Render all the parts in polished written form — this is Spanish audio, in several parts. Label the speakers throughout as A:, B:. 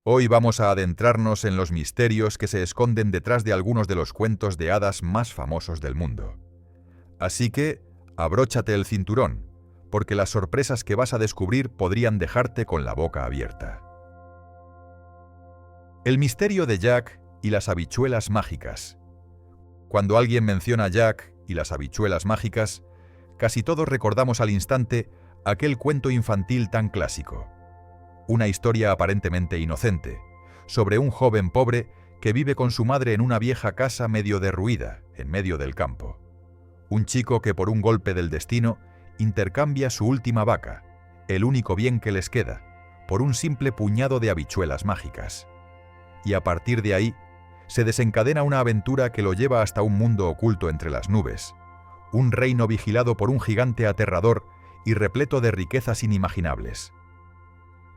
A: Hoy vamos a adentrarnos en los misterios que se esconden detrás de algunos de los cuentos de hadas más famosos del mundo. Así que, abróchate el cinturón, porque las sorpresas que vas a descubrir podrían dejarte con la boca abierta. El misterio de Jack y las habichuelas mágicas. Cuando alguien menciona Jack y las habichuelas mágicas, casi todos recordamos al instante aquel cuento infantil tan clásico. Una historia aparentemente inocente, sobre un joven pobre que vive con su madre en una vieja casa medio derruida, en medio del campo. Un chico que por un golpe del destino intercambia su última vaca, el único bien que les queda, por un simple puñado de habichuelas mágicas. Y a partir de ahí, se desencadena una aventura que lo lleva hasta un mundo oculto entre las nubes, un reino vigilado por un gigante aterrador y repleto de riquezas inimaginables.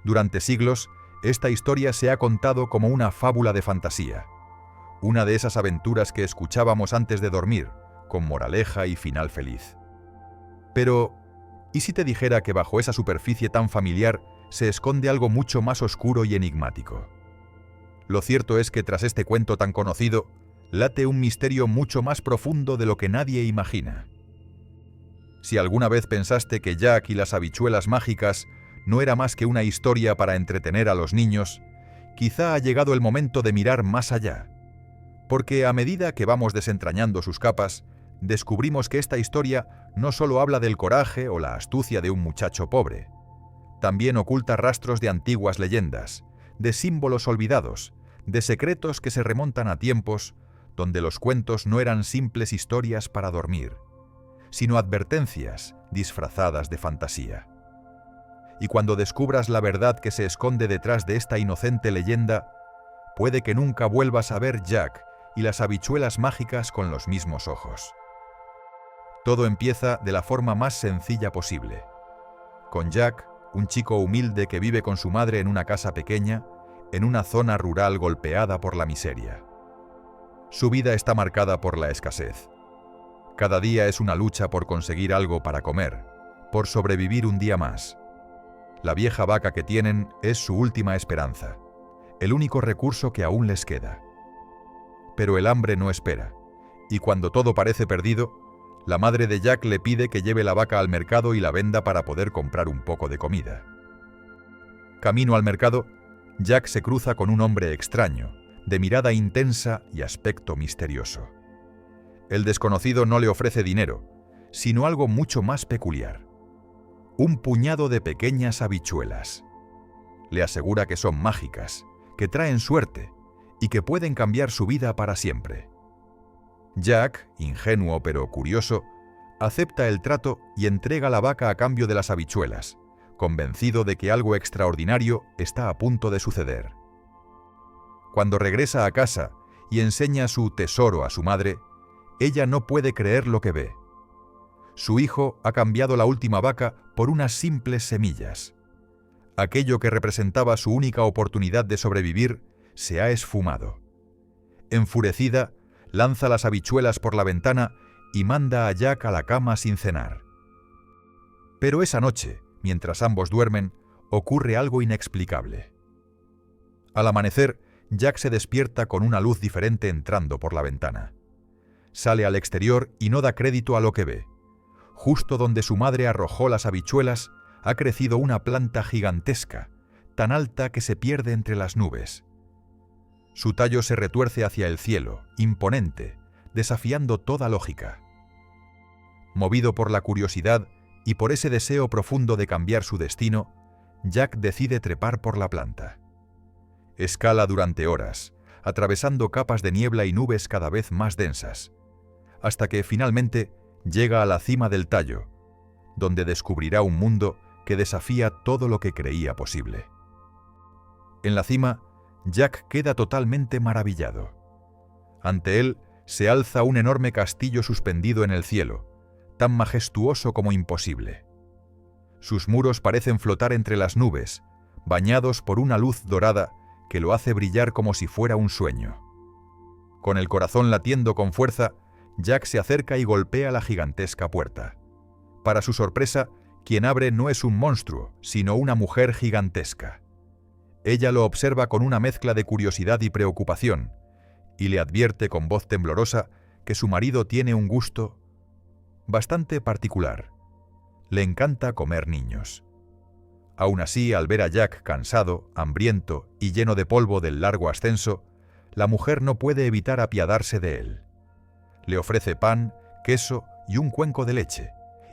A: Durante siglos, esta historia se ha contado como una fábula de fantasía, una de esas aventuras que escuchábamos antes de dormir, con moraleja y final feliz. Pero, ¿y si te dijera que bajo esa superficie tan familiar se esconde algo mucho más oscuro y enigmático? Lo cierto es que tras este cuento tan conocido, late un misterio mucho más profundo de lo que nadie imagina. Si alguna vez pensaste que Jack y las habichuelas mágicas no era más que una historia para entretener a los niños, quizá ha llegado el momento de mirar más allá. Porque a medida que vamos desentrañando sus capas, descubrimos que esta historia no solo habla del coraje o la astucia de un muchacho pobre. También oculta rastros de antiguas leyendas, de símbolos olvidados, de secretos que se remontan a tiempos donde los cuentos no eran simples historias para dormir, sino advertencias disfrazadas de fantasía. Y cuando descubras la verdad que se esconde detrás de esta inocente leyenda, puede que nunca vuelvas a ver Jack y las habichuelas mágicas con los mismos ojos. Todo empieza de la forma más sencilla posible. Con Jack, un chico humilde que vive con su madre en una casa pequeña, en una zona rural golpeada por la miseria. Su vida está marcada por la escasez. Cada día es una lucha por conseguir algo para comer, por sobrevivir un día más. La vieja vaca que tienen es su última esperanza, el único recurso que aún les queda. Pero el hambre no espera, y cuando todo parece perdido, la madre de Jack le pide que lleve la vaca al mercado y la venda para poder comprar un poco de comida. Camino al mercado, Jack se cruza con un hombre extraño, de mirada intensa y aspecto misterioso. El desconocido no le ofrece dinero, sino algo mucho más peculiar. Un puñado de pequeñas habichuelas. Le asegura que son mágicas, que traen suerte y que pueden cambiar su vida para siempre. Jack, ingenuo pero curioso, acepta el trato y entrega la vaca a cambio de las habichuelas, convencido de que algo extraordinario está a punto de suceder. Cuando regresa a casa y enseña su tesoro a su madre, ella no puede creer lo que ve. Su hijo ha cambiado la última vaca por unas simples semillas. Aquello que representaba su única oportunidad de sobrevivir se ha esfumado. Enfurecida, lanza las habichuelas por la ventana y manda a Jack a la cama sin cenar. Pero esa noche, mientras ambos duermen, ocurre algo inexplicable. Al amanecer, Jack se despierta con una luz diferente entrando por la ventana. Sale al exterior y no da crédito a lo que ve. Justo donde su madre arrojó las habichuelas, ha crecido una planta gigantesca, tan alta que se pierde entre las nubes. Su tallo se retuerce hacia el cielo, imponente, desafiando toda lógica. Movido por la curiosidad y por ese deseo profundo de cambiar su destino, Jack decide trepar por la planta. Escala durante horas, atravesando capas de niebla y nubes cada vez más densas, hasta que finalmente llega a la cima del tallo, donde descubrirá un mundo que desafía todo lo que creía posible. En la cima, Jack queda totalmente maravillado. Ante él se alza un enorme castillo suspendido en el cielo, tan majestuoso como imposible. Sus muros parecen flotar entre las nubes, bañados por una luz dorada que lo hace brillar como si fuera un sueño. Con el corazón latiendo con fuerza, Jack se acerca y golpea la gigantesca puerta. Para su sorpresa, quien abre no es un monstruo, sino una mujer gigantesca. Ella lo observa con una mezcla de curiosidad y preocupación, y le advierte con voz temblorosa que su marido tiene un gusto bastante particular. Le encanta comer niños. Aún así, al ver a Jack cansado, hambriento y lleno de polvo del largo ascenso, la mujer no puede evitar apiadarse de él. Le ofrece pan, queso y un cuenco de leche,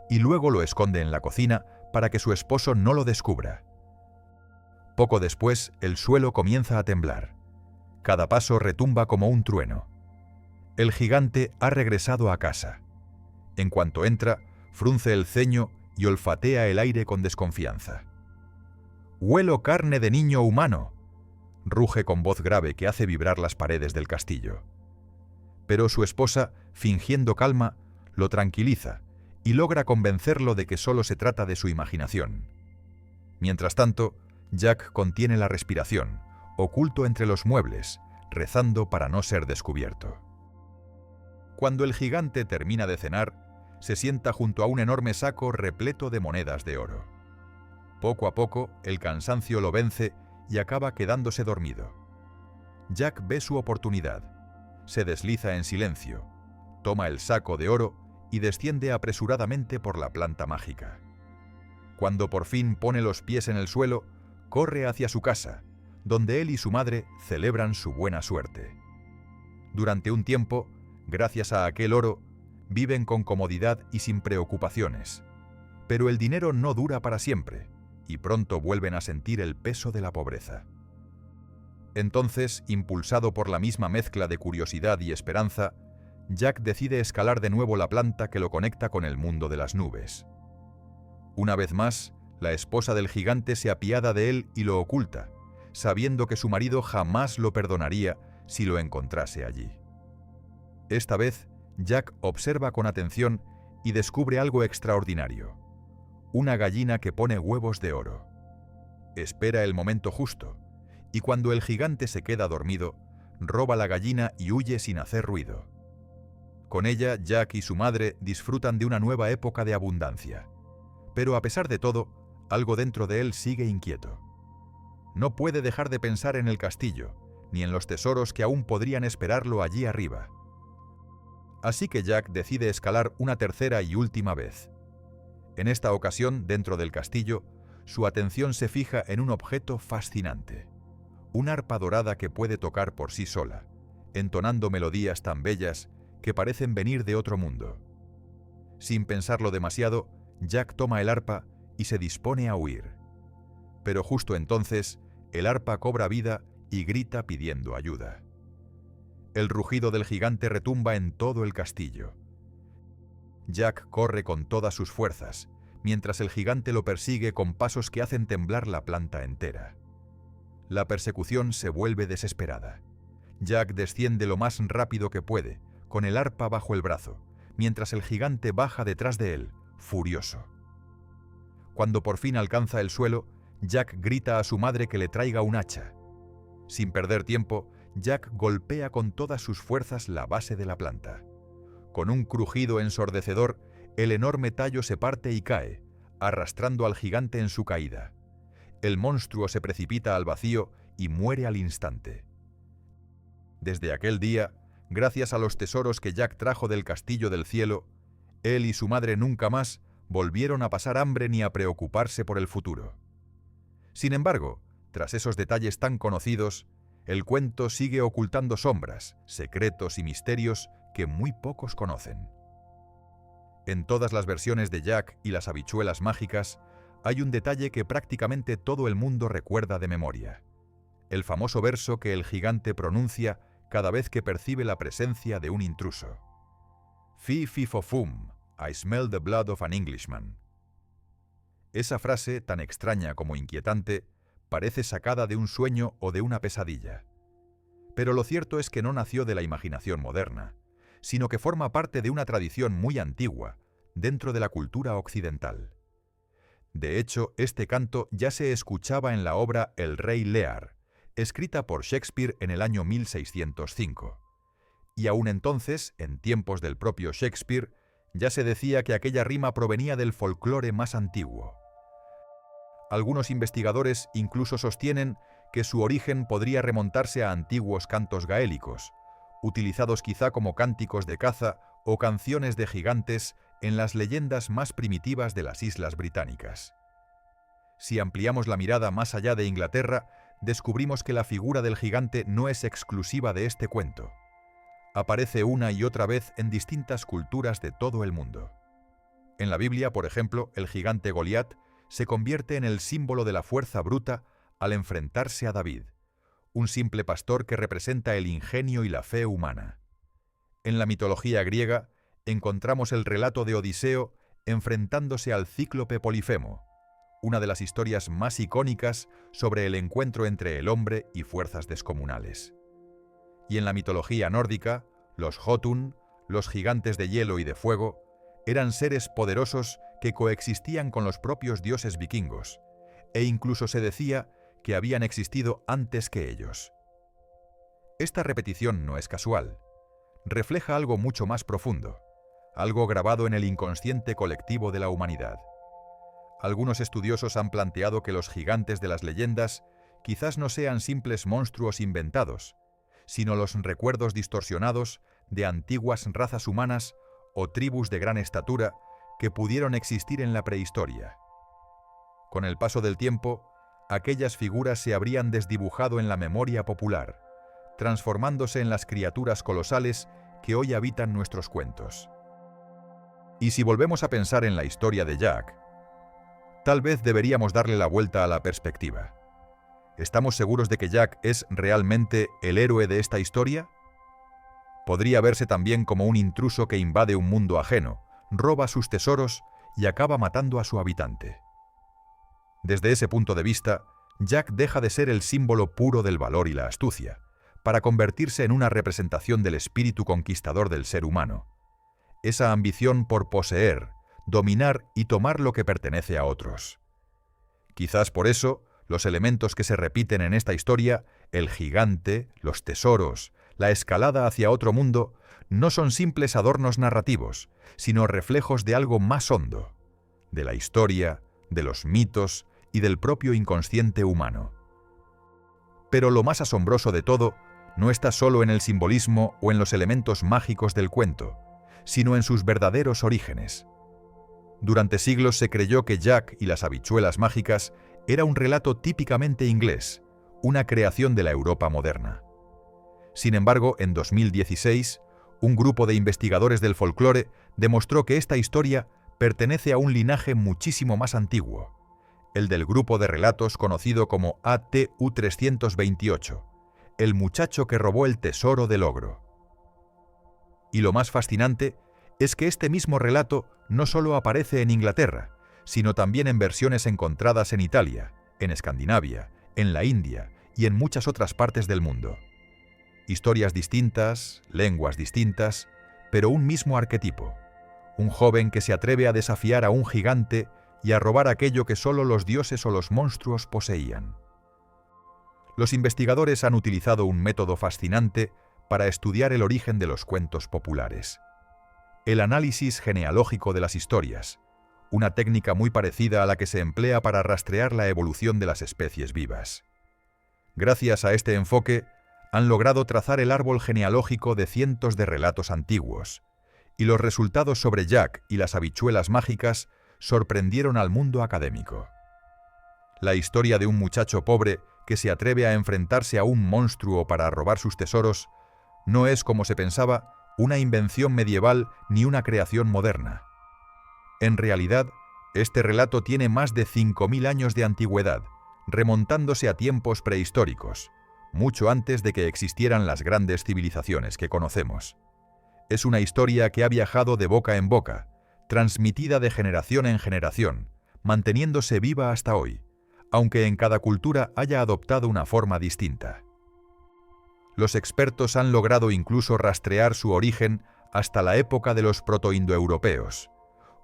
A: y luego lo esconde en la cocina para que su esposo no lo descubra. Poco después, el suelo comienza a temblar. Cada paso retumba como un trueno. El gigante ha regresado a casa. En cuanto entra, frunce el ceño y olfatea el aire con desconfianza. «¡Huelo carne de niño humano!», ruge con voz grave que hace vibrar las paredes del castillo. Pero su esposa, fingiendo calma, lo tranquiliza y logra convencerlo de que solo se trata de su imaginación. Mientras tanto, Jack contiene la respiración, oculto entre los muebles, rezando para no ser descubierto. Cuando el gigante termina de cenar, se sienta junto a un enorme saco repleto de monedas de oro. Poco a poco, el cansancio lo vence y acaba quedándose dormido. Jack ve su oportunidad. Se desliza en silencio, toma el saco de oro y desciende apresuradamente por la planta mágica. Cuando por fin pone los pies en el suelo, corre hacia su casa, donde él y su madre celebran su buena suerte. Durante un tiempo, gracias a aquel oro, viven con comodidad y sin preocupaciones. Pero el dinero no dura para siempre, y pronto vuelven a sentir el peso de la pobreza. Entonces, impulsado por la misma mezcla de curiosidad y esperanza, Jack decide escalar de nuevo la planta que lo conecta con el mundo de las nubes. Una vez más, la esposa del gigante se apiada de él y lo oculta, sabiendo que su marido jamás lo perdonaría si lo encontrase allí. Esta vez, Jack observa con atención y descubre algo extraordinario: una gallina que pone huevos de oro. Espera el momento justo, y cuando el gigante se queda dormido, roba la gallina y huye sin hacer ruido. Con ella, Jack y su madre disfrutan de una nueva época de abundancia. Pero a pesar de todo, algo dentro de él sigue inquieto. No puede dejar de pensar en el castillo, ni en los tesoros que aún podrían esperarlo allí arriba. Así que Jack decide escalar una tercera y última vez. En esta ocasión, dentro del castillo, su atención se fija en un objeto fascinante: un arpa dorada que puede tocar por sí sola, entonando melodías tan bellas que parecen venir de otro mundo. Sin pensarlo demasiado, Jack toma el arpa y se dispone a huir. Pero justo entonces, el arpa cobra vida y grita pidiendo ayuda. El rugido del gigante retumba en todo el castillo. Jack corre con todas sus fuerzas, mientras el gigante lo persigue con pasos que hacen temblar la planta entera. La persecución se vuelve desesperada. Jack desciende lo más rápido que puede, con el arpa bajo el brazo, mientras el gigante baja detrás de él, furioso. Cuando por fin alcanza el suelo, Jack grita a su madre que le traiga un hacha. Sin perder tiempo, Jack golpea con todas sus fuerzas la base de la planta. Con un crujido ensordecedor, el enorme tallo se parte y cae, arrastrando al gigante en su caída. El monstruo se precipita al vacío y muere al instante. Desde aquel día, gracias a los tesoros que Jack trajo del castillo del cielo, él y su madre nunca más volvieron a pasar hambre ni a preocuparse por el futuro. Sin embargo, tras esos detalles tan conocidos, el cuento sigue ocultando sombras, secretos y misterios que muy pocos conocen. En todas las versiones de Jack y las habichuelas mágicas, hay un detalle que prácticamente todo el mundo recuerda de memoria: el famoso verso que el gigante pronuncia cada vez que percibe la presencia de un intruso. Fi fi fo fum, I smell the blood of an Englishman. Esa frase, tan extraña como inquietante, parece sacada de un sueño o de una pesadilla. Pero lo cierto es que no nació de la imaginación moderna, sino que forma parte de una tradición muy antigua, dentro de la cultura occidental. De hecho, este canto ya se escuchaba en la obra El Rey Lear, escrita por Shakespeare en el año 1605. Y aún entonces, en tiempos del propio Shakespeare, ya se decía que aquella rima provenía del folclore más antiguo. Algunos investigadores incluso sostienen que su origen podría remontarse a antiguos cantos gaélicos, utilizados quizá como cánticos de caza o canciones de gigantes en las leyendas más primitivas de las Islas Británicas. Si ampliamos la mirada más allá de Inglaterra, descubrimos que la figura del gigante no es exclusiva de este cuento. Aparece una y otra vez en distintas culturas de todo el mundo. En la Biblia, por ejemplo, el gigante Goliat se convierte en el símbolo de la fuerza bruta al enfrentarse a David, un simple pastor que representa el ingenio y la fe humana. En la mitología griega encontramos el relato de Odiseo enfrentándose al cíclope Polifemo, una de las historias más icónicas sobre el encuentro entre el hombre y fuerzas descomunales. Y en la mitología nórdica, los Jotun, los gigantes de hielo y de fuego, eran seres poderosos que coexistían con los propios dioses vikingos, e incluso se decía que habían existido antes que ellos. Esta repetición no es casual. Refleja algo mucho más profundo, algo grabado en el inconsciente colectivo de la humanidad. Algunos estudiosos han planteado que los gigantes de las leyendas quizás no sean simples monstruos inventados, sino los recuerdos distorsionados de antiguas razas humanas o tribus de gran estatura que pudieron existir en la prehistoria. Con el paso del tiempo, aquellas figuras se habrían desdibujado en la memoria popular, transformándose en las criaturas colosales que hoy habitan nuestros cuentos. Y si volvemos a pensar en la historia de Jack, tal vez deberíamos darle la vuelta a la perspectiva. ¿Estamos seguros de que Jack es realmente el héroe de esta historia? Podría verse también como un intruso que invade un mundo ajeno, roba sus tesoros y acaba matando a su habitante. Desde ese punto de vista, Jack deja de ser el símbolo puro del valor y la astucia, para convertirse en una representación del espíritu conquistador del ser humano. Esa ambición por poseer, dominar y tomar lo que pertenece a otros. Quizás por eso, los elementos que se repiten en esta historia, el gigante, los tesoros, la escalada hacia otro mundo, no son simples adornos narrativos, sino reflejos de algo más hondo, de la historia, de los mitos y del propio inconsciente humano. Pero lo más asombroso de todo no está solo en el simbolismo o en los elementos mágicos del cuento, sino en sus verdaderos orígenes. Durante siglos se creyó que Jack y las habichuelas mágicas era un relato típicamente inglés, una creación de la Europa moderna. Sin embargo, en 2016, un grupo de investigadores del folclore demostró que esta historia pertenece a un linaje muchísimo más antiguo, el del grupo de relatos conocido como ATU 328, el muchacho que robó el tesoro del ogro. Y lo más fascinante es que este mismo relato no solo aparece en Inglaterra, sino también en versiones encontradas en Italia, en Escandinavia, en la India y en muchas otras partes del mundo. Historias distintas, lenguas distintas, pero un mismo arquetipo. Un joven que se atreve a desafiar a un gigante y a robar aquello que solo los dioses o los monstruos poseían. Los investigadores han utilizado un método fascinante para estudiar el origen de los cuentos populares. El análisis genealógico de las historias, una técnica muy parecida a la que se emplea para rastrear la evolución de las especies vivas. Gracias a este enfoque, han logrado trazar el árbol genealógico de cientos de relatos antiguos, y los resultados sobre Jack y las habichuelas mágicas sorprendieron al mundo académico. La historia de un muchacho pobre que se atreve a enfrentarse a un monstruo para robar sus tesoros no es, como se pensaba, una invención medieval ni una creación moderna. En realidad, este relato tiene más de 5.000 años de antigüedad, remontándose a tiempos prehistóricos, mucho antes de que existieran las grandes civilizaciones que conocemos. Es una historia que ha viajado de boca en boca, transmitida de generación en generación, manteniéndose viva hasta hoy, aunque en cada cultura haya adoptado una forma distinta. Los expertos han logrado incluso rastrear su origen hasta la época de los protoindoeuropeos,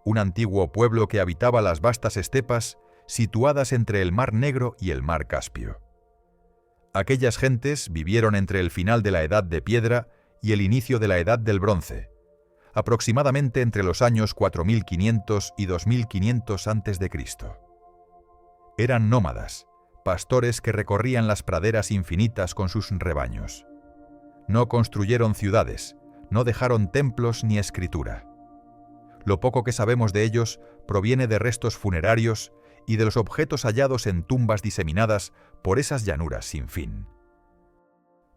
A: un antiguo pueblo que habitaba las vastas estepas situadas entre el Mar Negro y el Mar Caspio. Aquellas gentes vivieron entre el final de la Edad de Piedra y el inicio de la Edad del Bronce, aproximadamente entre los años 4500 y 2500 a.C. Eran nómadas, pastores que recorrían las praderas infinitas con sus rebaños. No construyeron ciudades, no dejaron templos ni escritura. Lo poco que sabemos de ellos proviene de restos funerarios y de los objetos hallados en tumbas diseminadas por esas llanuras sin fin.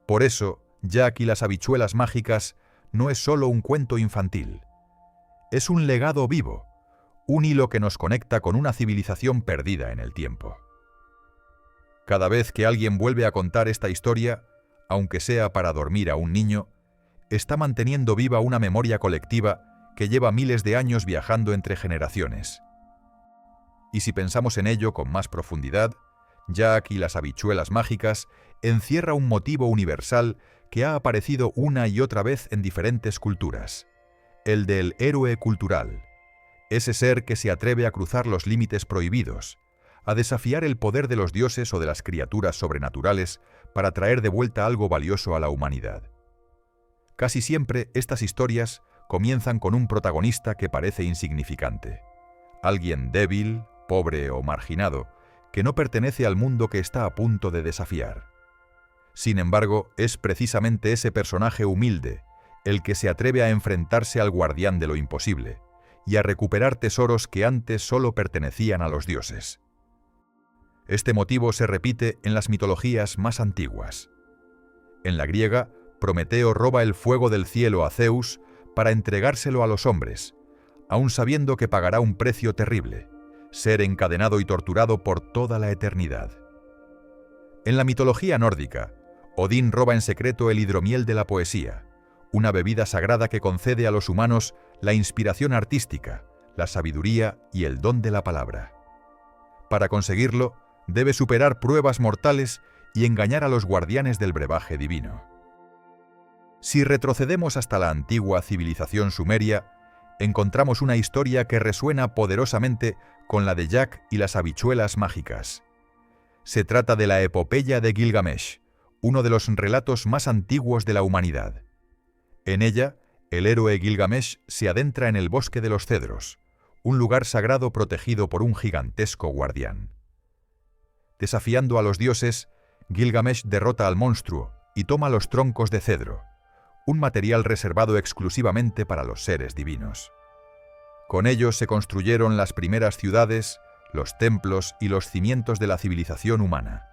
A: Por eso, Jack y las habichuelas mágicas no es solo un cuento infantil. Es un legado vivo, un hilo que nos conecta con una civilización perdida en el tiempo. Cada vez que alguien vuelve a contar esta historia, aunque sea para dormir a un niño, está manteniendo viva una memoria colectiva que lleva miles de años viajando entre generaciones. Y si pensamos en ello con más profundidad, Jack y las habichuelas mágicas encierra un motivo universal que ha aparecido una y otra vez en diferentes culturas, el del héroe cultural, ese ser que se atreve a cruzar los límites prohibidos, a desafiar el poder de los dioses o de las criaturas sobrenaturales para traer de vuelta algo valioso a la humanidad. Casi siempre estas historias comienzan con un protagonista que parece insignificante, alguien débil, pobre o marginado, que no pertenece al mundo que está a punto de desafiar. Sin embargo, es precisamente ese personaje humilde el que se atreve a enfrentarse al guardián de lo imposible y a recuperar tesoros que antes solo pertenecían a los dioses. Este motivo se repite en las mitologías más antiguas. En la griega, Prometeo roba el fuego del cielo a Zeus para entregárselo a los hombres, aun sabiendo que pagará un precio terrible, ser encadenado y torturado por toda la eternidad. En la mitología nórdica, Odín roba en secreto el hidromiel de la poesía, una bebida sagrada que concede a los humanos la inspiración artística, la sabiduría y el don de la palabra. Para conseguirlo, debe superar pruebas mortales y engañar a los guardianes del brebaje divino. Si retrocedemos hasta la antigua civilización sumeria, encontramos una historia que resuena poderosamente con la de Jack y las habichuelas mágicas. Se trata de la epopeya de Gilgamesh, uno de los relatos más antiguos de la humanidad. En ella, el héroe Gilgamesh se adentra en el bosque de los cedros, un lugar sagrado protegido por un gigantesco guardián. Desafiando a los dioses, Gilgamesh derrota al monstruo y toma los troncos de cedro, un material reservado exclusivamente para los seres divinos. Con ellos se construyeron las primeras ciudades, los templos y los cimientos de la civilización humana.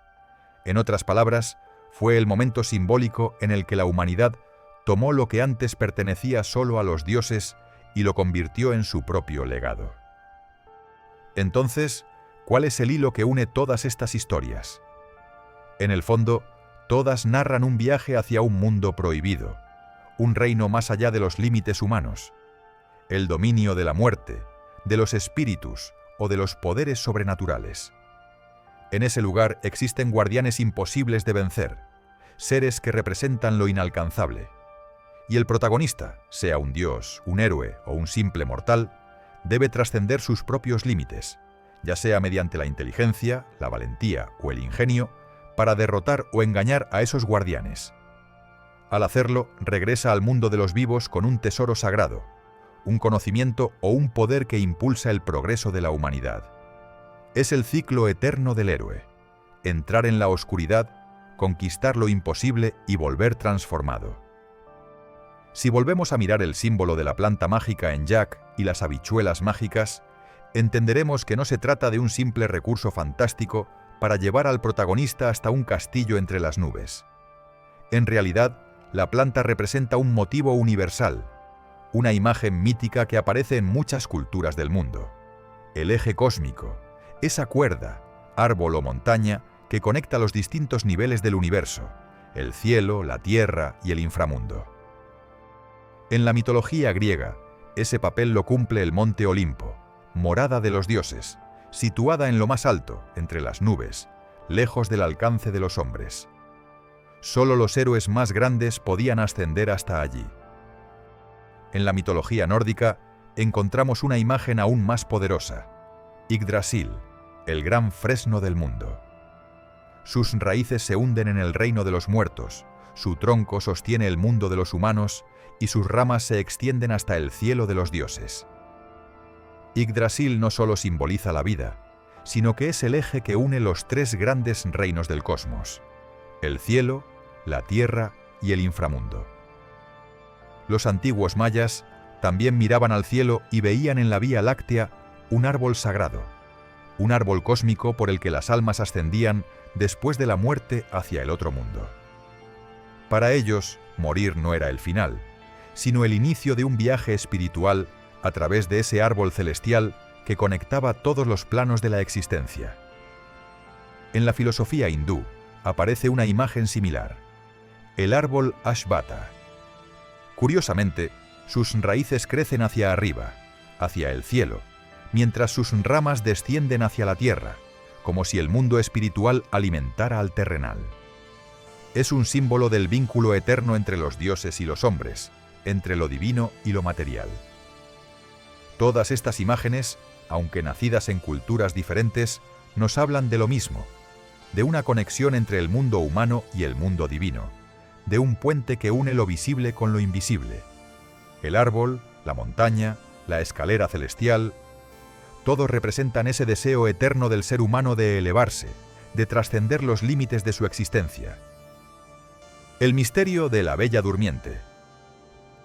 A: En otras palabras, fue el momento simbólico en el que la humanidad tomó lo que antes pertenecía solo a los dioses y lo convirtió en su propio legado. Entonces, ¿cuál es el hilo que une todas estas historias? En el fondo, todas narran un viaje hacia un mundo prohibido, un reino más allá de los límites humanos, el dominio de la muerte, de los espíritus o de los poderes sobrenaturales. En ese lugar existen guardianes imposibles de vencer, seres que representan lo inalcanzable. Y el protagonista, sea un dios, un héroe o un simple mortal, debe trascender sus propios límites, ya sea mediante la inteligencia, la valentía o el ingenio, para derrotar o engañar a esos guardianes. Al hacerlo, regresa al mundo de los vivos con un tesoro sagrado, un conocimiento o un poder que impulsa el progreso de la humanidad. Es el ciclo eterno del héroe: entrar en la oscuridad, conquistar lo imposible y volver transformado. Si volvemos a mirar el símbolo de la planta mágica en Jack y las habichuelas mágicas, entenderemos que no se trata de un simple recurso fantástico para llevar al protagonista hasta un castillo entre las nubes. En realidad, la planta representa un motivo universal, una imagen mítica que aparece en muchas culturas del mundo. El eje cósmico, esa cuerda, árbol o montaña que conecta los distintos niveles del universo, el cielo, la tierra y el inframundo. En la mitología griega, ese papel lo cumple el monte Olimpo, morada de los dioses, situada en lo más alto, entre las nubes, lejos del alcance de los hombres. Solo los héroes más grandes podían ascender hasta allí. En la mitología nórdica encontramos una imagen aún más poderosa: Yggdrasil, el gran fresno del mundo. Sus raíces se hunden en el reino de los muertos, su tronco sostiene el mundo de los humanos y sus ramas se extienden hasta el cielo de los dioses. Yggdrasil no solo simboliza la vida, sino que es el eje que une los tres grandes reinos del cosmos: el cielo, la tierra y el inframundo. Los antiguos mayas también miraban al cielo y veían en la Vía Láctea un árbol sagrado, un árbol cósmico por el que las almas ascendían después de la muerte hacia el otro mundo. Para ellos, morir no era el final, sino el inicio de un viaje espiritual a través de ese árbol celestial que conectaba todos los planos de la existencia. En la filosofía hindú aparece una imagen similar: el árbol Ashvata. Curiosamente, sus raíces crecen hacia arriba, hacia el cielo, mientras sus ramas descienden hacia la tierra, como si el mundo espiritual alimentara al terrenal. Es un símbolo del vínculo eterno entre los dioses y los hombres, entre lo divino y lo material. Todas estas imágenes, aunque nacidas en culturas diferentes, nos hablan de lo mismo, de una conexión entre el mundo humano y el mundo divino, de un puente que une lo visible con lo invisible. El árbol, la montaña, la escalera celestial, todos representan ese deseo eterno del ser humano de elevarse, de trascender los límites de su existencia. El misterio de la Bella Durmiente.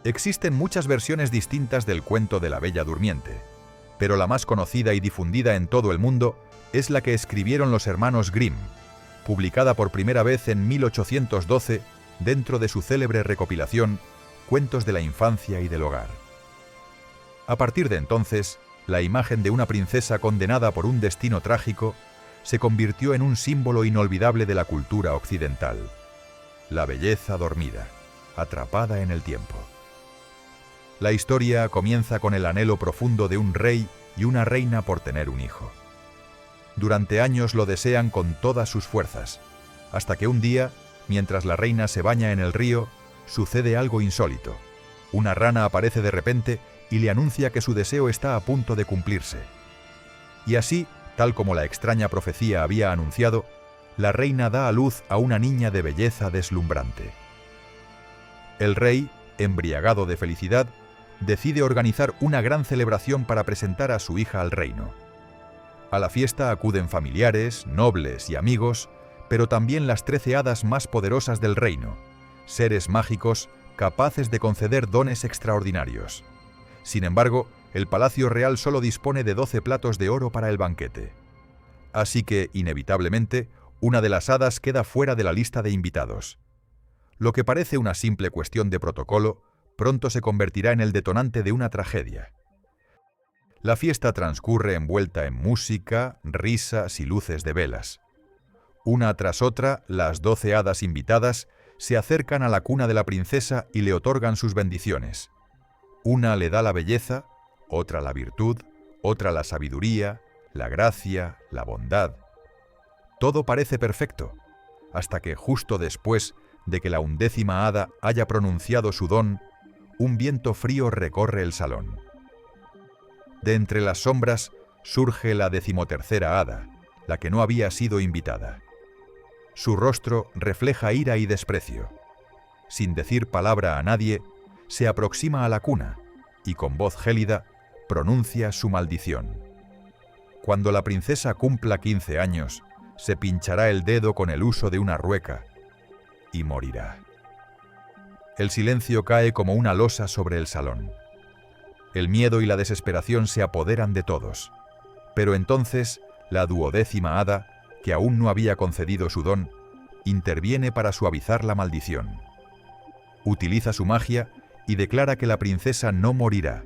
A: Existen muchas versiones distintas del cuento de la Bella Durmiente, pero la más conocida y difundida en todo el mundo es la que escribieron los hermanos Grimm, publicada por primera vez en 1812 dentro de su célebre recopilación Cuentos de la infancia y del hogar. A partir de entonces, la imagen de una princesa condenada por un destino trágico se convirtió en un símbolo inolvidable de la cultura occidental: la belleza dormida, atrapada en el tiempo. La historia comienza con el anhelo profundo de un rey y una reina por tener un hijo. Durante años lo desean con todas sus fuerzas, hasta que un día, mientras la reina se baña en el río, sucede algo insólito. Una rana aparece de repente y le anuncia que su deseo está a punto de cumplirse. Y así, tal como la extraña profecía había anunciado, la reina da a luz a una niña de belleza deslumbrante. El rey, embriagado de felicidad, decide organizar una gran celebración para presentar a su hija al reino. A la fiesta acuden familiares, nobles y amigos, pero también las 13 hadas más poderosas del reino, seres mágicos capaces de conceder dones extraordinarios. Sin embargo, el palacio real solo dispone de 12 platos de oro para el banquete. Así que, inevitablemente, una de las hadas queda fuera de la lista de invitados. Lo que parece una simple cuestión de protocolo, pronto se convertirá en el detonante de una tragedia. La fiesta transcurre envuelta en música, risas y luces de velas. Una tras otra, las 12 hadas invitadas se acercan a la cuna de la princesa y le otorgan sus bendiciones. Una le da la belleza, otra la virtud, otra la sabiduría, la gracia, la bondad. Todo parece perfecto, hasta que justo después de que la 11ª hada haya pronunciado su don, un viento frío recorre el salón. De entre las sombras surge la 13ª hada, la que no había sido invitada. Su rostro refleja ira y desprecio. Sin decir palabra a nadie, se aproxima a la cuna y con voz gélida pronuncia su maldición. Cuando la princesa cumpla 15 años, se pinchará el dedo con el uso de una rueca y morirá. El silencio cae como una losa sobre el salón. El miedo y la desesperación se apoderan de todos. Pero entonces, la 12ª hada, que aún no había concedido su don, interviene para suavizar la maldición. Utiliza su magia y declara que la princesa no morirá,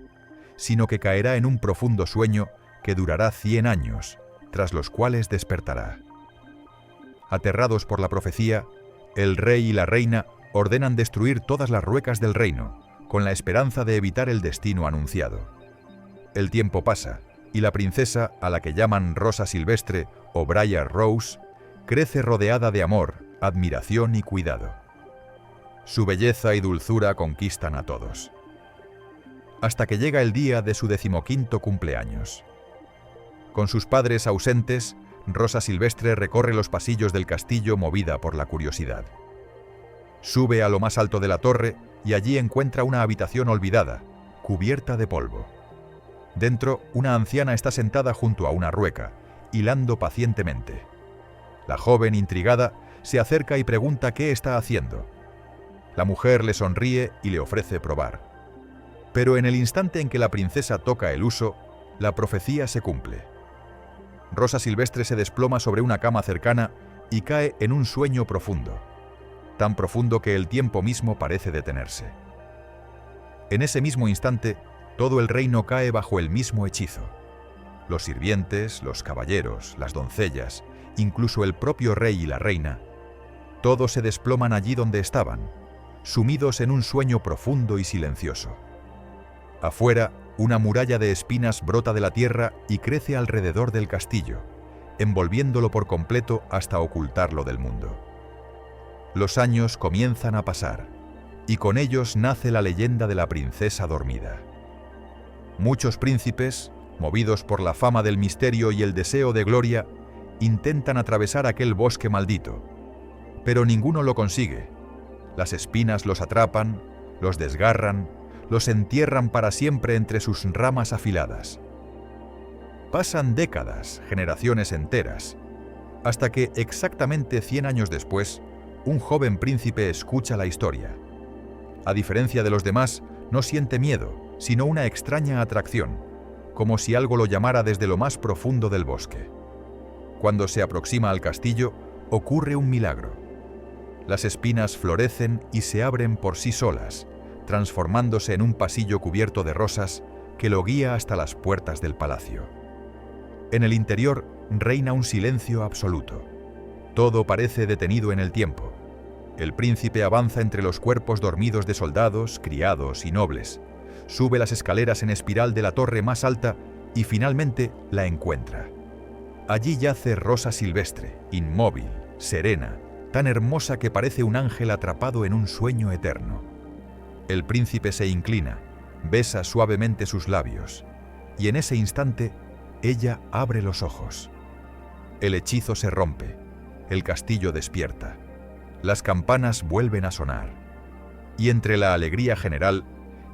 A: sino que caerá en un profundo sueño que durará 100 años, tras los cuales despertará. Aterrados por la profecía, el rey y la reina ordenan destruir todas las ruecas del reino, con la esperanza de evitar el destino anunciado. El tiempo pasa, y la princesa, a la que llaman Rosa Silvestre o Briar Rose, crece rodeada de amor, admiración y cuidado. Su belleza y dulzura conquistan a todos. Hasta que llega el día de su 15º cumpleaños. Con sus padres ausentes, Rosa Silvestre recorre los pasillos del castillo movida por la curiosidad. Sube a lo más alto de la torre y allí encuentra una habitación olvidada, cubierta de polvo. Dentro, una anciana está sentada junto a una rueca, hilando pacientemente. La joven, intrigada, se acerca y pregunta qué está haciendo. La mujer le sonríe y le ofrece probar. Pero en el instante en que la princesa toca el huso, la profecía se cumple. Rosa Silvestre se desploma sobre una cama cercana y cae en un sueño profundo, tan profundo que el tiempo mismo parece detenerse. En ese mismo instante, todo el reino cae bajo el mismo hechizo. Los sirvientes, los caballeros, las doncellas, incluso el propio rey y la reina, todos se desploman allí donde estaban, sumidos en un sueño profundo y silencioso. Afuera, una muralla de espinas brota de la tierra y crece alrededor del castillo, envolviéndolo por completo hasta ocultarlo del mundo. Los años comienzan a pasar, y con ellos nace la leyenda de la princesa dormida. Muchos príncipes, movidos por la fama del misterio y el deseo de gloria, intentan atravesar aquel bosque maldito, pero ninguno lo consigue. Las espinas los atrapan, los desgarran, los entierran para siempre entre sus ramas afiladas. Pasan décadas, generaciones enteras, hasta que exactamente 100 años después, un joven príncipe escucha la historia. A diferencia de los demás, no siente miedo, sino una extraña atracción, como si algo lo llamara desde lo más profundo del bosque. Cuando se aproxima al castillo, ocurre un milagro. Las espinas florecen y se abren por sí solas, transformándose en un pasillo cubierto de rosas que lo guía hasta las puertas del palacio. En el interior reina un silencio absoluto. Todo parece detenido en el tiempo. El príncipe avanza entre los cuerpos dormidos de soldados, criados y nobles, sube las escaleras en espiral de la torre más alta y finalmente la encuentra. Allí yace Rosa Silvestre, inmóvil, serena, tan hermosa que parece un ángel atrapado en un sueño eterno. El príncipe se inclina, besa suavemente sus labios, y en ese instante ella abre los ojos. El hechizo se rompe, el castillo despierta, las campanas vuelven a sonar, y entre la alegría general,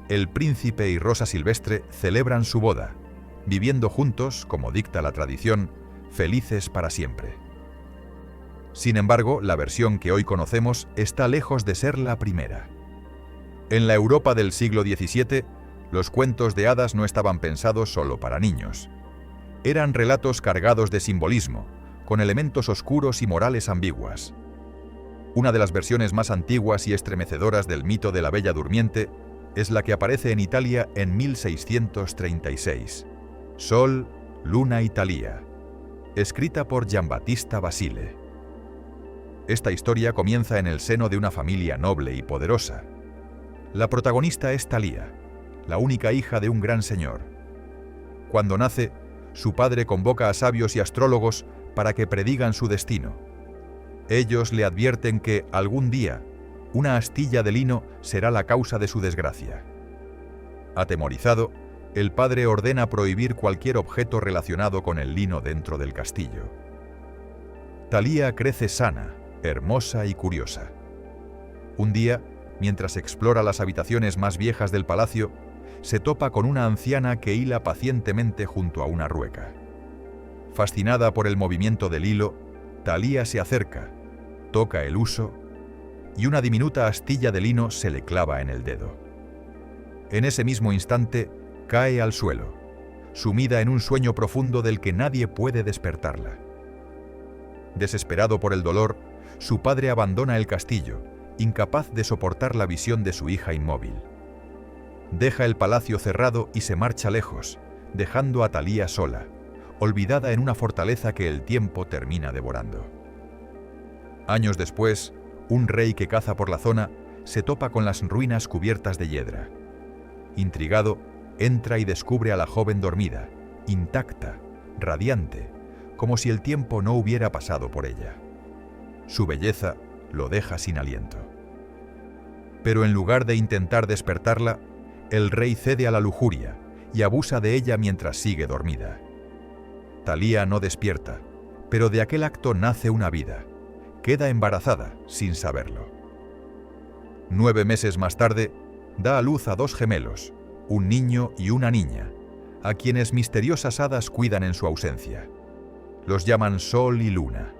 A: el príncipe y Rosa Silvestre celebran su boda, viviendo juntos, como dicta la tradición, felices para siempre. Sin embargo, la versión que hoy conocemos está lejos de ser la primera. En la Europa del siglo XVII, los cuentos de hadas no estaban pensados solo para niños. Eran relatos cargados de simbolismo, con elementos oscuros y morales ambiguas. Una de las versiones más antiguas y estremecedoras del mito de la Bella Durmiente es la que aparece en Italia en 1636. Sol, Luna y Thalía, escrita por Giambattista Basile. Esta historia comienza en el seno de una familia noble y poderosa. La protagonista es Thalía, la única hija de un gran señor. Cuando nace, su padre convoca a sabios y astrólogos para que predigan su destino. Ellos le advierten que, algún día, una astilla de lino será la causa de su desgracia. Atemorizado, el padre ordena prohibir cualquier objeto relacionado con el lino dentro del castillo. Thalía crece sana, hermosa y curiosa. Un día, mientras explora las habitaciones más viejas del palacio, se topa con una anciana que hila pacientemente junto a una rueca. Fascinada por el movimiento del hilo, Thalía se acerca, toca el huso y una diminuta astilla de lino se le clava en el dedo. En ese mismo instante, cae al suelo, sumida en un sueño profundo del que nadie puede despertarla. Desesperado por el dolor, su padre abandona el castillo, incapaz de soportar la visión de su hija inmóvil. Deja el palacio cerrado y se marcha lejos, dejando a Thalía sola, olvidada en una fortaleza que el tiempo termina devorando. Años después, un rey que caza por la zona se topa con las ruinas cubiertas de hiedra. Intrigado, entra y descubre a la joven dormida, intacta, radiante, como si el tiempo no hubiera pasado por ella. Su belleza lo deja sin aliento. Pero en lugar de intentar despertarla, el rey cede a la lujuria y abusa de ella mientras sigue dormida. Thalía no despierta, pero de aquel acto nace una vida. Queda embarazada sin saberlo. 9 meses más tarde, da a luz a 2 gemelos, un niño y una niña, a quienes misteriosas hadas cuidan en su ausencia. Los llaman Sol y Luna.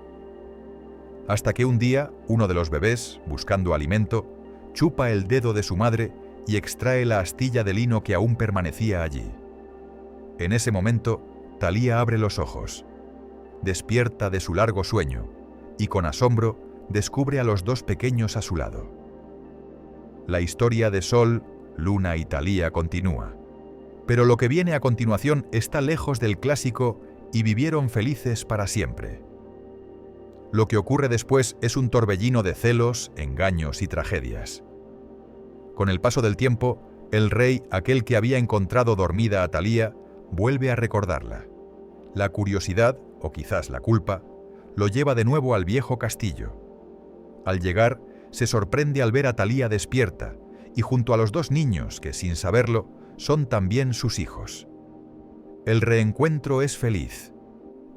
A: Hasta que un día, uno de los bebés, buscando alimento, chupa el dedo de su madre y extrae la astilla de lino que aún permanecía allí. En ese momento, Thalía abre los ojos, despierta de su largo sueño y con asombro descubre a los dos pequeños a su lado. La historia de Sol, Luna y Thalía continúa, pero lo que viene a continuación está lejos del clásico y vivieron felices para siempre. Lo que ocurre después es un torbellino de celos, engaños y tragedias. Con el paso del tiempo, el rey, aquel que había encontrado dormida a Thalía, vuelve a recordarla. La curiosidad, o quizás la culpa, lo lleva de nuevo al viejo castillo. Al llegar, se sorprende al ver a Thalía despierta y junto a los dos niños que, sin saberlo, son también sus hijos. El reencuentro es feliz.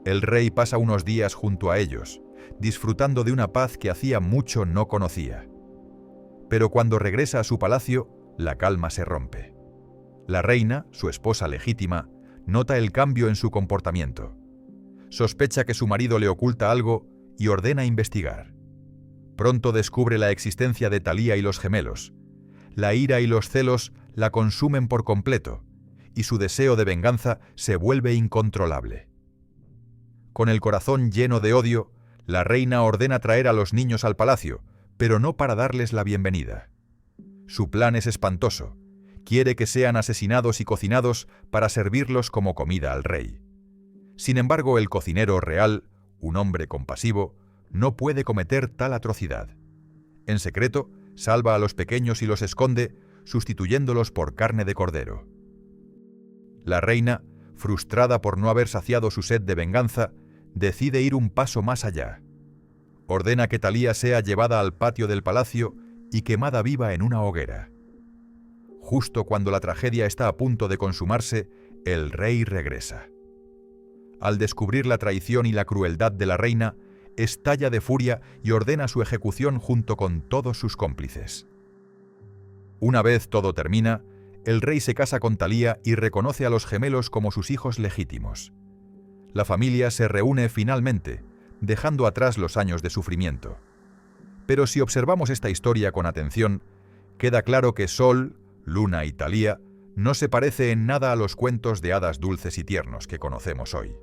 A: El rey pasa unos días junto a ellos, disfrutando de una paz que hacía mucho no conocía. Pero cuando regresa a su palacio, la calma se rompe. La reina, su esposa legítima, nota el cambio en su comportamiento. Sospecha que su marido le oculta algo y ordena investigar. Pronto descubre la existencia de Thalía y los gemelos. La ira y los celos la consumen por completo, y su deseo de venganza se vuelve incontrolable. Con el corazón lleno de odio, la reina ordena traer a los niños al palacio, pero no para darles la bienvenida. Su plan es espantoso. Quiere que sean asesinados y cocinados para servirlos como comida al rey. Sin embargo, el cocinero real, un hombre compasivo, no puede cometer tal atrocidad. En secreto, salva a los pequeños y los esconde, sustituyéndolos por carne de cordero. La reina, frustrada por no haber saciado su sed de venganza, decide ir un paso más allá. Ordena que Thalía sea llevada al patio del palacio y quemada viva en una hoguera. Justo cuando la tragedia está a punto de consumarse, el rey regresa. Al descubrir la traición y la crueldad de la reina, estalla de furia y ordena su ejecución junto con todos sus cómplices. Una vez todo termina, el rey se casa con Thalía y reconoce a los gemelos como sus hijos legítimos. La familia se reúne finalmente, dejando atrás los años de sufrimiento. Pero si observamos esta historia con atención, queda claro que Sol, Luna y Thalía no se parece en nada a los cuentos de hadas dulces y tiernos que conocemos hoy.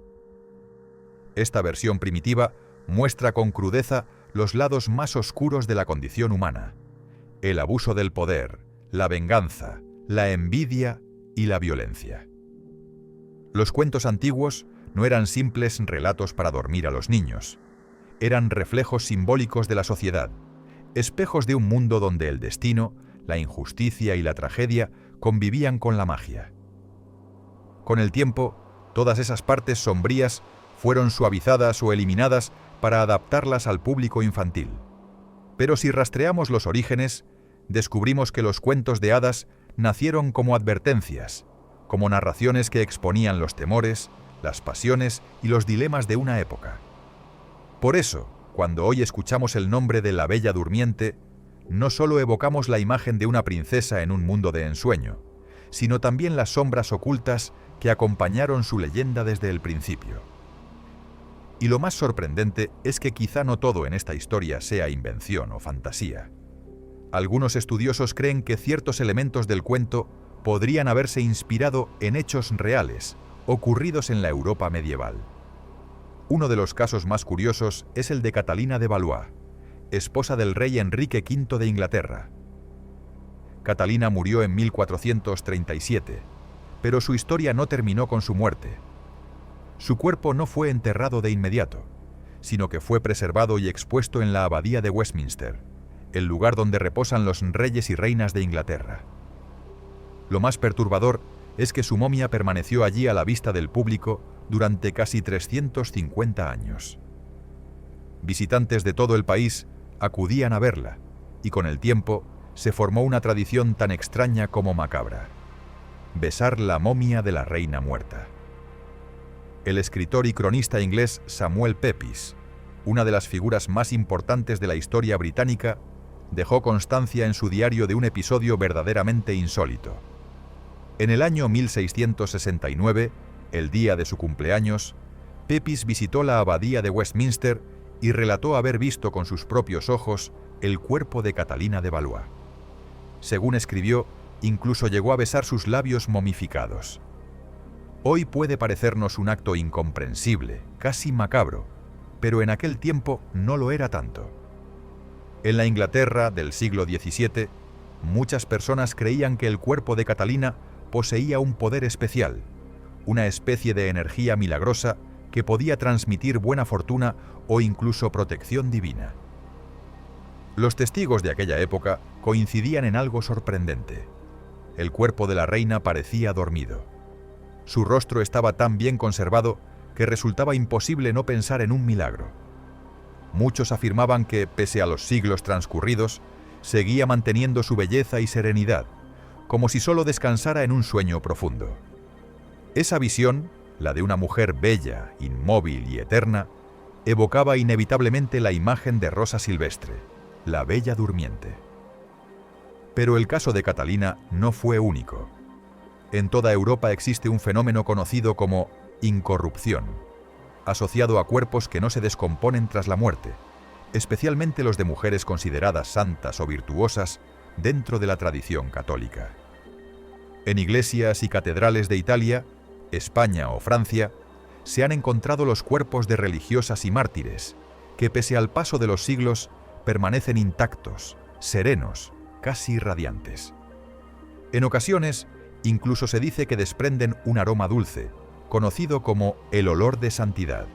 A: Esta versión primitiva muestra con crudeza los lados más oscuros de la condición humana: el abuso del poder, la venganza, la envidia y la violencia. Los cuentos antiguos no eran simples relatos para dormir a los niños. Eran reflejos simbólicos de la sociedad, espejos de un mundo donde el destino, la injusticia y la tragedia convivían con la magia. Con el tiempo, todas esas partes sombrías fueron suavizadas o eliminadas para adaptarlas al público infantil. Pero si rastreamos los orígenes, descubrimos que los cuentos de hadas nacieron como advertencias, como narraciones que exponían los temores, las pasiones y los dilemas de una época. Por eso, cuando hoy escuchamos el nombre de la Bella Durmiente, no solo evocamos la imagen de una princesa en un mundo de ensueño, sino también las sombras ocultas que acompañaron su leyenda desde el principio. Y lo más sorprendente es que quizá no todo en esta historia sea invención o fantasía. Algunos estudiosos creen que ciertos elementos del cuento podrían haberse inspirado en hechos reales, ocurridos en la Europa medieval. Uno de los casos más curiosos es el de Catalina de Valois, esposa del rey Enrique V de Inglaterra. Catalina murió en 1437, pero su historia no terminó con su muerte. Su cuerpo no fue enterrado de inmediato, sino que fue preservado y expuesto en la abadía de Westminster, el lugar donde reposan los reyes y reinas de Inglaterra. Lo más perturbador es que su momia permaneció allí a la vista del público durante casi 350 años. Visitantes de todo el país acudían a verla, y con el tiempo se formó una tradición tan extraña como macabra: besar la momia de la reina muerta. El escritor y cronista inglés Samuel Pepys, una de las figuras más importantes de la historia británica, dejó constancia en su diario de un episodio verdaderamente insólito. En el año 1669, el día de su cumpleaños, Pepys visitó la abadía de Westminster y relató haber visto con sus propios ojos el cuerpo de Catalina de Valois. Según escribió, incluso llegó a besar sus labios momificados. Hoy puede parecernos un acto incomprensible, casi macabro, pero en aquel tiempo no lo era tanto. En la Inglaterra del siglo XVII, muchas personas creían que el cuerpo de Catalina poseía un poder especial, una especie de energía milagrosa que podía transmitir buena fortuna o incluso protección divina. Los testigos de aquella época coincidían en algo sorprendente. El cuerpo de la reina parecía dormido. Su rostro estaba tan bien conservado que resultaba imposible no pensar en un milagro. Muchos afirmaban que, pese a los siglos transcurridos, seguía manteniendo su belleza y serenidad, como si solo descansara en un sueño profundo. Esa visión, la de una mujer bella, inmóvil y eterna, evocaba inevitablemente la imagen de Rosa Silvestre, la Bella Durmiente. Pero el caso de Catalina no fue único. En toda Europa existe un fenómeno conocido como incorrupción, asociado a cuerpos que no se descomponen tras la muerte, especialmente los de mujeres consideradas santas o virtuosas dentro de la tradición católica. En iglesias y catedrales de Italia, España o Francia, se han encontrado los cuerpos de religiosas y mártires, que pese al paso de los siglos permanecen intactos, serenos, casi radiantes. En ocasiones, incluso se dice que desprenden un aroma dulce, conocido como el olor de santidad.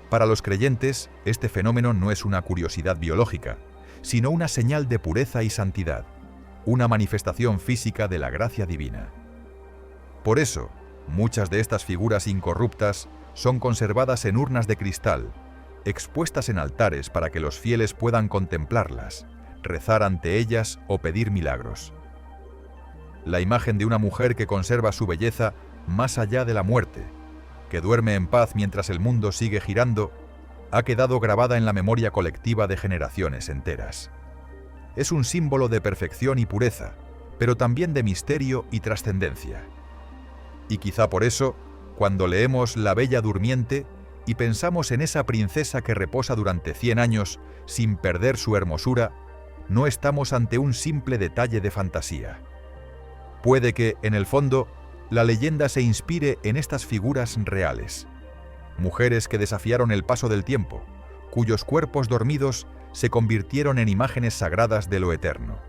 A: Para los creyentes, este fenómeno no es una curiosidad biológica, sino una señal de pureza y santidad, una manifestación física de la gracia divina. Por eso, muchas de estas figuras incorruptas son conservadas en urnas de cristal, expuestas en altares para que los fieles puedan contemplarlas, rezar ante ellas o pedir milagros. La imagen de una mujer que conserva su belleza más allá de la muerte, que duerme en paz mientras el mundo sigue girando, ha quedado grabada en la memoria colectiva de generaciones enteras. Es un símbolo de perfección y pureza, pero también de misterio y trascendencia. Y quizá por eso, cuando leemos La Bella Durmiente y pensamos en esa princesa que reposa durante 100 años sin perder su hermosura, no estamos ante un simple detalle de fantasía. Puede que, en el fondo, la leyenda se inspire en estas figuras reales. Mujeres que desafiaron el paso del tiempo, cuyos cuerpos dormidos se convirtieron en imágenes sagradas de lo eterno.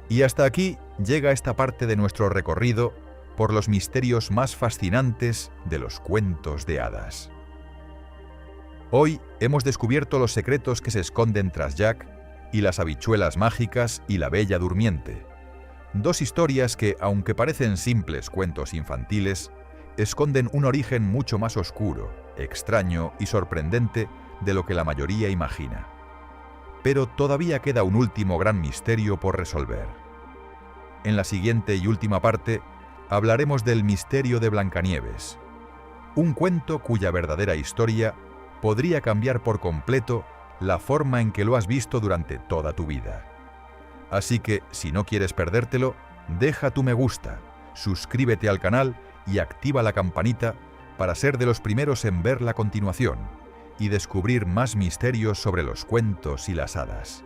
A: Y hasta aquí llega esta parte de nuestro recorrido por los misterios más fascinantes de los cuentos de hadas. Hoy hemos descubierto los secretos que se esconden tras Jack y las habichuelas mágicas y la Bella Durmiente. Dos historias que, aunque parecen simples cuentos infantiles, esconden un origen mucho más oscuro, extraño y sorprendente de lo que la mayoría imagina. Pero todavía queda un último gran misterio por resolver. En la siguiente y última parte, hablaremos del misterio de Blancanieves, un cuento cuya verdadera historia podría cambiar por completo la forma en que lo has visto durante toda tu vida. Así que, si no quieres perdértelo, deja tu me gusta, suscríbete al canal y activa la campanita para ser de los primeros en ver la continuación y descubrir más misterios sobre los cuentos y las hadas.